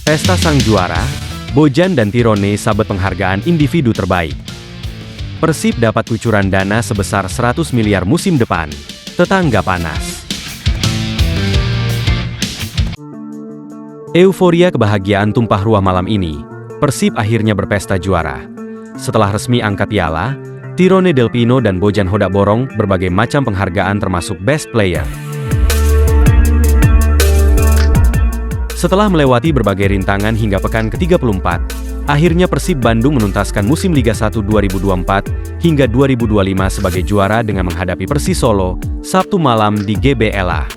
Pesta Sang Juara, Bojan dan Tirone sabet penghargaan individu terbaik. Persib dapat kucuran dana sebesar 100 miliar musim depan. Tetangga panas. Euforia kebahagiaan tumpah ruah malam ini. Persib akhirnya berpesta juara. Setelah resmi angkat piala, Tirone Del Pino dan Bojan Hodak borong berbagai macam penghargaan termasuk Best Player. Setelah melewati berbagai rintangan hingga pekan ke-34, akhirnya Persib Bandung menuntaskan musim Liga 1 2024 hingga 2025 sebagai juara dengan menghadapi Persis Solo, Sabtu malam di GBLA.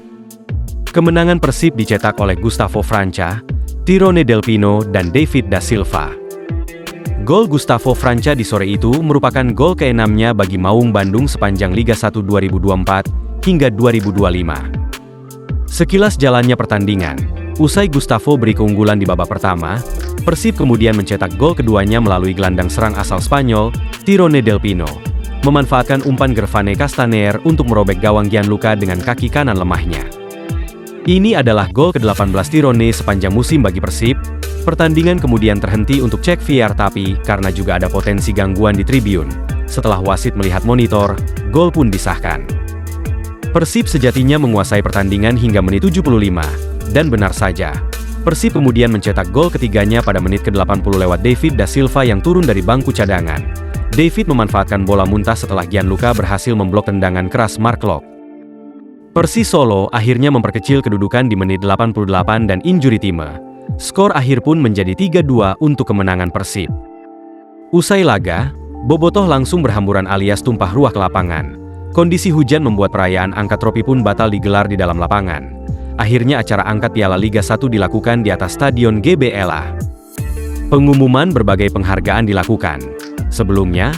Kemenangan Persib dicetak oleh Gustavo Franca, Tirone Del Pino, dan David da Silva. Gol Gustavo Franca di sore itu merupakan gol ke-6-nya bagi Maung Bandung sepanjang Liga 1 2024 hingga 2025. Sekilas jalannya pertandingan. Usai Gustavo beri keunggulan di babak pertama, Persib kemudian mencetak gol keduanya melalui gelandang serang asal Spanyol, Tirone Del Pino, memanfaatkan umpan Gervane Castaner untuk merobek gawang Gianluca dengan kaki kanan lemahnya. Ini adalah gol ke-18 Tirone sepanjang musim bagi Persib. Pertandingan kemudian terhenti untuk cek VAR tapi karena juga ada potensi gangguan di tribun. Setelah wasit melihat monitor, gol pun disahkan. Persib sejatinya menguasai pertandingan hingga menit 75. Dan benar saja, Persib kemudian mencetak gol ketiganya pada menit ke-80 lewat David da Silva yang turun dari bangku cadangan. David memanfaatkan bola muntah setelah Gianluca berhasil memblok tendangan keras Mark Locke. Persis Solo akhirnya memperkecil kedudukan di menit 88 dan injury time. Skor akhir pun menjadi 3-2 untuk kemenangan Persib. Usai laga, bobotoh langsung berhamburan alias tumpah ruah ke lapangan. Kondisi hujan membuat perayaan angkat trofi pun batal digelar di dalam lapangan. Akhirnya acara angkat piala Liga 1 dilakukan di atas Stadion GBLA. Pengumuman berbagai penghargaan dilakukan. Sebelumnya,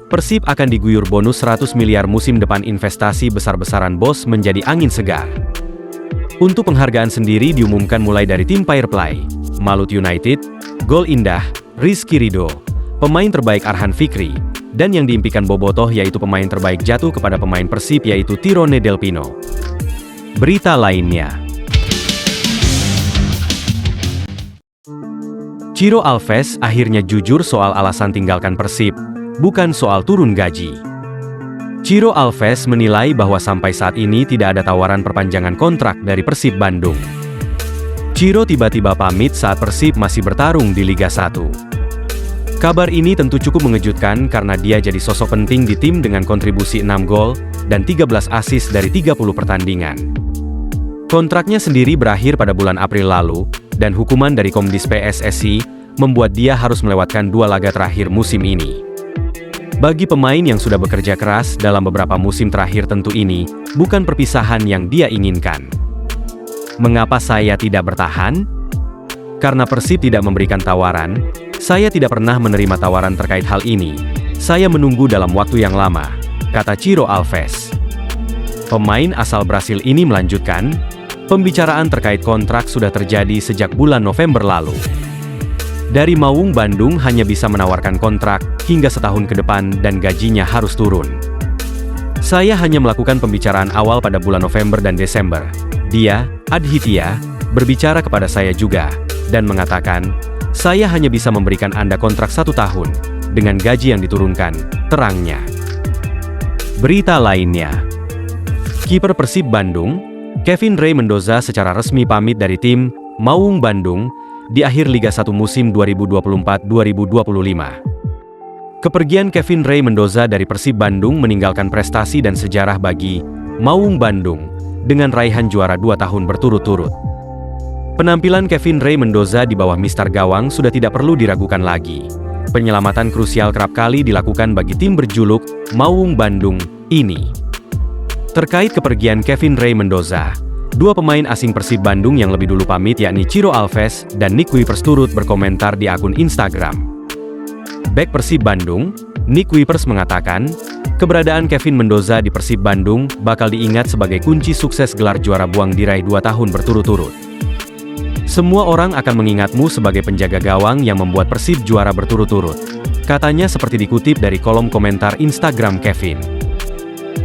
Persib akan diguyur bonus 100 miliar musim depan. Investasi besar-besaran bos menjadi angin segar. Untuk penghargaan sendiri diumumkan mulai dari tim Firefly, Malut United, Gol Indah, Rizky Ridho, pemain terbaik Arhan Fikri, dan yang diimpikan bobotoh yaitu pemain terbaik jatuh kepada pemain Persib yaitu Tirone Del Pino. Berita lainnya, Ciro Alves akhirnya jujur soal alasan tinggalkan Persib, bukan soal turun gaji. Ciro Alves menilai bahwa sampai saat ini tidak ada tawaran perpanjangan kontrak dari Persib Bandung. Ciro tiba-tiba pamit saat Persib masih bertarung di Liga 1. Kabar ini tentu cukup mengejutkan karena dia jadi sosok penting di tim dengan kontribusi 6 gol dan 13 assist dari 30 pertandingan. Kontraknya sendiri berakhir pada bulan April lalu, dan hukuman dari Komdis PSSI membuat dia harus melewatkan 2 laga terakhir musim ini. Bagi pemain yang sudah bekerja keras dalam beberapa musim terakhir tentu ini bukan perpisahan yang dia inginkan. Mengapa saya tidak bertahan? Karena Persib tidak memberikan tawaran, saya tidak pernah menerima tawaran terkait hal ini. Saya menunggu dalam waktu yang lama, kata Ciro Alves. Pemain asal Brasil ini melanjutkan, pembicaraan terkait kontrak sudah terjadi sejak bulan November lalu. Dari Maung Bandung hanya bisa menawarkan kontrak hingga setahun ke depan dan gajinya harus turun. Saya hanya melakukan pembicaraan awal pada bulan November dan Desember. Dia, Adhitya, berbicara kepada saya juga, dan mengatakan, saya hanya bisa memberikan Anda kontrak 1 tahun, dengan gaji yang diturunkan, terangnya. Berita lainnya, kiper Persib Bandung, Kevin Rey Mendoza secara resmi pamit dari tim Maung Bandung di akhir Liga 1 musim 2024-2025. Kepergian Kevin Rey Mendoza dari Persib Bandung meninggalkan prestasi dan sejarah bagi Maung Bandung dengan raihan juara 2 tahun berturut-turut. Penampilan Kevin Rey Mendoza di bawah Mister Gawang sudah tidak perlu diragukan lagi. Penyelamatan krusial kerap kali dilakukan bagi tim berjuluk Maung Bandung ini. Terkait kepergian Kevin Rey Mendoza, 2 pemain asing Persib Bandung yang lebih dulu pamit yakni Ciro Alves dan Nick Wipers turut berkomentar di akun Instagram. Bek Persib Bandung, Nick Wipers mengatakan, keberadaan Kevin Mendoza di Persib Bandung bakal diingat sebagai kunci sukses gelar juara buang diraih 2 tahun berturut-turut. Semua orang akan mengingatmu sebagai penjaga gawang yang membuat Persib juara berturut-turut, katanya seperti dikutip dari kolom komentar Instagram Kevin.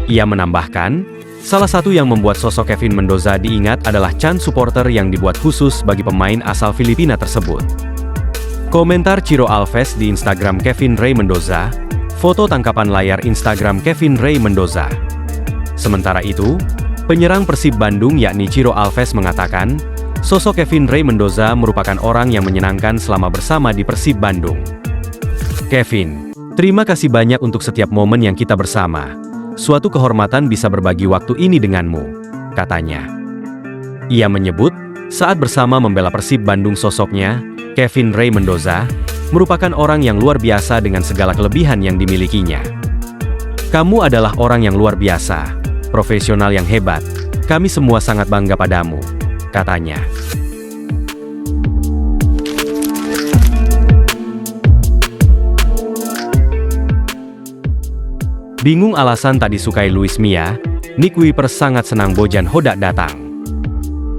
Ia menambahkan, Salah satu yang membuat sosok Kevin Mendoza diingat adalah chant supporter yang dibuat khusus bagi pemain asal Filipina tersebut. Komentar Ciro Alves di Instagram Kevin Ray Mendoza, foto tangkapan layar Instagram Kevin Ray Mendoza. Sementara itu, penyerang Persib Bandung yakni Ciro Alves mengatakan, sosok Kevin Ray Mendoza merupakan orang yang menyenangkan selama bersama di Persib Bandung. Kevin, terima kasih banyak untuk setiap momen yang kita bersama. Suatu kehormatan bisa berbagi waktu ini denganmu, katanya. Ia menyebut, saat bersama membela Persib Bandung sosoknya, Kevin Ray Mendoza, merupakan orang yang luar biasa dengan segala kelebihan yang dimilikinya. Kamu adalah orang yang luar biasa, profesional yang hebat. Kami semua sangat bangga padamu, katanya. Bingung alasan tak disukai Luis Mia, Nick Kuipers sangat senang Bojan Hodak datang.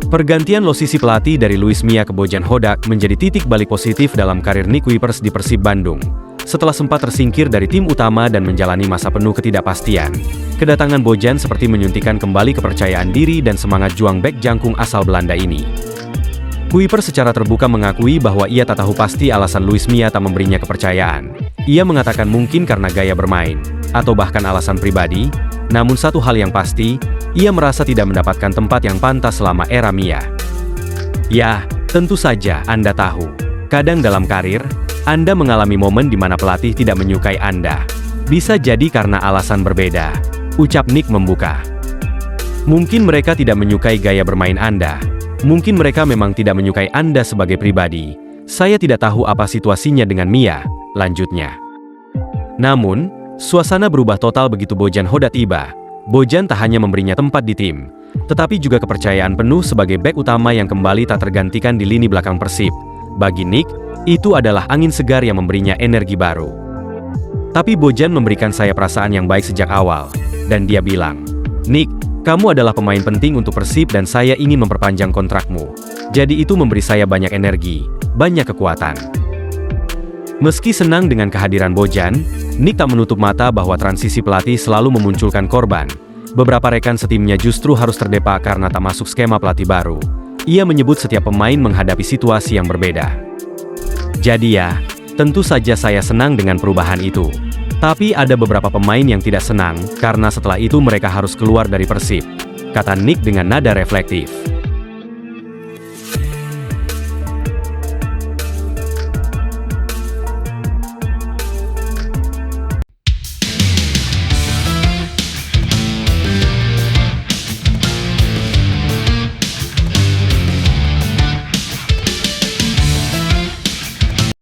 Pergantian posisi pelatih dari Luis Mia ke Bojan Hodak menjadi titik balik positif dalam karir Nick Kuipers di Persib Bandung. Setelah sempat tersingkir dari tim utama dan menjalani masa penuh ketidakpastian, kedatangan Bojan seperti menyuntikkan kembali kepercayaan diri dan semangat juang bek jangkung asal Belanda ini. Kuipers secara terbuka mengakui bahwa ia tak tahu pasti alasan Luis Mia tak memberinya kepercayaan. Ia mengatakan mungkin karena gaya bermain, atau bahkan alasan pribadi, namun satu hal yang pasti, ia merasa tidak mendapatkan tempat yang pantas selama era Mia. Ya, tentu saja Anda tahu, kadang dalam karir, Anda mengalami momen di mana pelatih tidak menyukai Anda. Bisa jadi karena alasan berbeda, ucap Nick membuka. Mungkin mereka tidak menyukai gaya bermain Anda. Mungkin mereka memang tidak menyukai Anda sebagai pribadi. Saya tidak tahu apa situasinya dengan Mia, lanjutnya. Namun, suasana berubah total begitu Bojan Hodak tiba. Bojan tak hanya memberinya tempat di tim, tetapi juga kepercayaan penuh sebagai bek utama yang kembali tak tergantikan di lini belakang Persib. Bagi Nick, itu adalah angin segar yang memberinya energi baru. Tapi Bojan memberikan saya perasaan yang baik sejak awal, dan dia bilang, Nick, kamu adalah pemain penting untuk Persib dan saya ingin memperpanjang kontrakmu. Jadi itu memberi saya banyak energi, banyak kekuatan. Meski senang dengan kehadiran Bojan, Nick tak menutup mata bahwa transisi pelatih selalu memunculkan korban. Beberapa rekan setimnya justru harus terdepak karena tak masuk skema pelatih baru. Ia menyebut setiap pemain menghadapi situasi yang berbeda. Jadi ya, tentu saja saya senang dengan perubahan itu. Tapi ada beberapa pemain yang tidak senang, karena setelah itu mereka harus keluar dari Persib, kata Nick dengan nada reflektif.